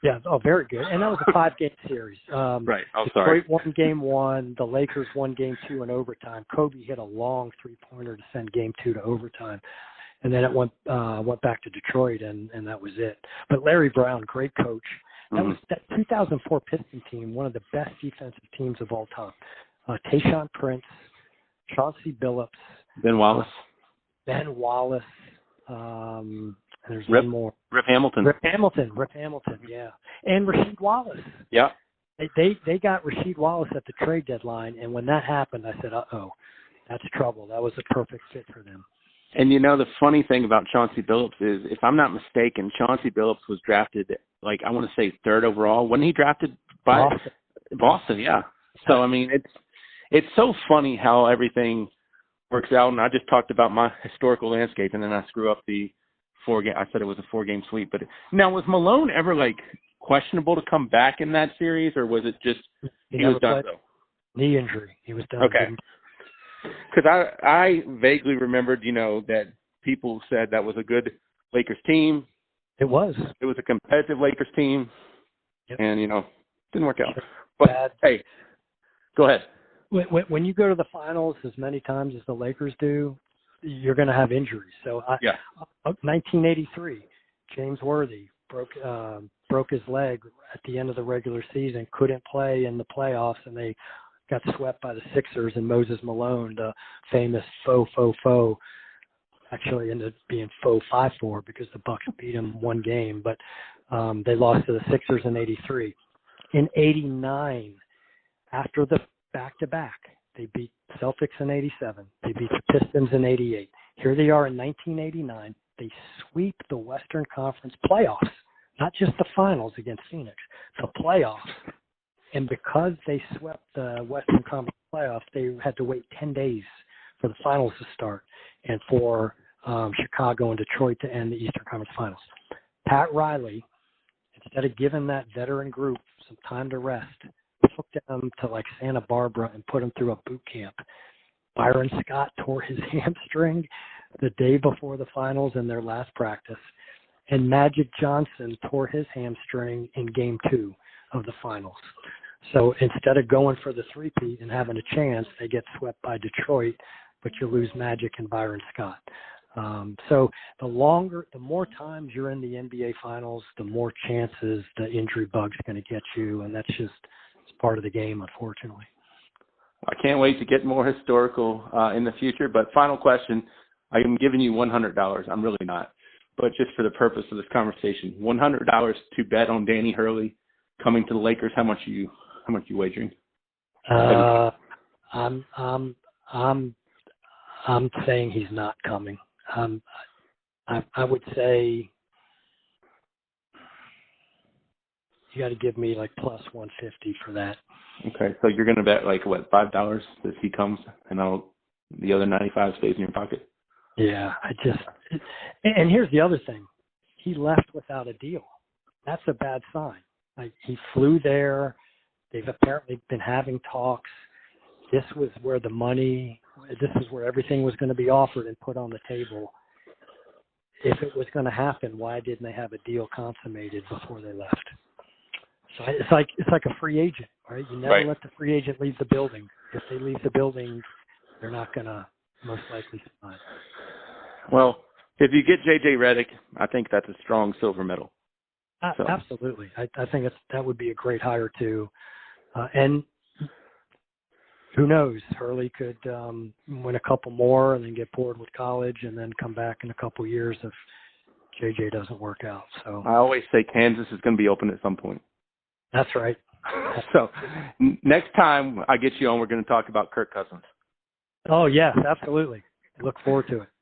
Yeah, very good. And that was a 5-game series. Right. I'm Detroit sorry. won game 1. The Lakers won game 2 in overtime. Kobe hit a long three-pointer to send game 2 to overtime. And then it went back to Detroit, and that was it. But Larry Brown, great coach. That was that 2004 Piston team, one of the best defensive teams of all time. Tayshaun Prince, Chauncey Billups, Ben Wallace, there's one more. Rip Hamilton, yeah, and Rasheed Wallace. Yeah. They got Rasheed Wallace at the trade deadline, and when that happened, I said, that's trouble. That was a perfect fit for them. And the funny thing about Chauncey Billups is, if I'm not mistaken, Chauncey Billups was drafted, I want to say 3rd overall. Wasn't he drafted by Boston? Yeah. So, I mean, it's so funny how everything works out. And I just talked about my historical landscape, and then I screw up the 4-game. I said it was a 4-game sweep. But now, was Malone ever questionable to come back in that series, or was it just he was done? Though? Knee injury. He was done. Okay. Because I vaguely remembered, that people said that was a good Lakers team. It was. It was a competitive Lakers team, yep. And didn't work out. But hey, go ahead. When you go to the finals as many times as the Lakers do, you're going to have injuries. So, 1983, James Worthy broke his leg at the end of the regular season, couldn't play in the playoffs, and they got swept by the Sixers, and Moses Malone, the famous faux, actually ended up being faux 5-4 because the Bucks beat him one game, but they lost to the Sixers in 83. In 89, after the back-to-back, they beat Celtics in 87. They beat the Pistons in 88. Here they are in 1989. They sweep the Western Conference playoffs, not just the finals against Phoenix, the playoffs. And because they swept the Western Conference playoffs, they had to wait 10 days for the finals to start and for Chicago and Detroit to end the Eastern Conference Finals. Pat Riley, instead of giving that veteran group some time to rest, took them to Santa Barbara and put them through a boot camp. Byron Scott tore his hamstring the day before the finals in their last practice, and Magic Johnson tore his hamstring in game 2 of the finals. So instead of going for the three-peat and having a chance, they get swept by Detroit, but you lose Magic and Byron Scott. So the more times you're in the NBA Finals, the more chances the injury bug's going to get you, and it's part of the game, unfortunately. I can't wait to get more historical in the future. But final question, I am giving you $100. I'm really not, but just for the purpose of this conversation, $100 to bet on Danny Hurley coming to the Lakers. How much are you wagering? I'm saying he's not coming. I would say you got to give me plus 150 for that. Okay, so you're going to bet $5 that he comes, and the other 95 stays in your pocket. Yeah, and here's the other thing: he left without a deal. That's a bad sign. He flew there. They've apparently been having talks. This was where everything was going to be offered and put on the table. If it was going to happen, why didn't they have a deal consummated before they left? So it's like a free agent, right? You never let the free agent leave the building. If they leave the building, they're not going to most likely sign. Well, if you get J.J. Redick, I think that's a strong silver medal. So. Absolutely. I think that would be a great hire too. And who knows? Hurley could win a couple more and then get bored with college and then come back in a couple years if JJ doesn't work out. So I always say Kansas is going to be open at some point. that's right. So next time I get you on, we're going to talk about Kirk Cousins. Oh, yes, absolutely. Look forward to it.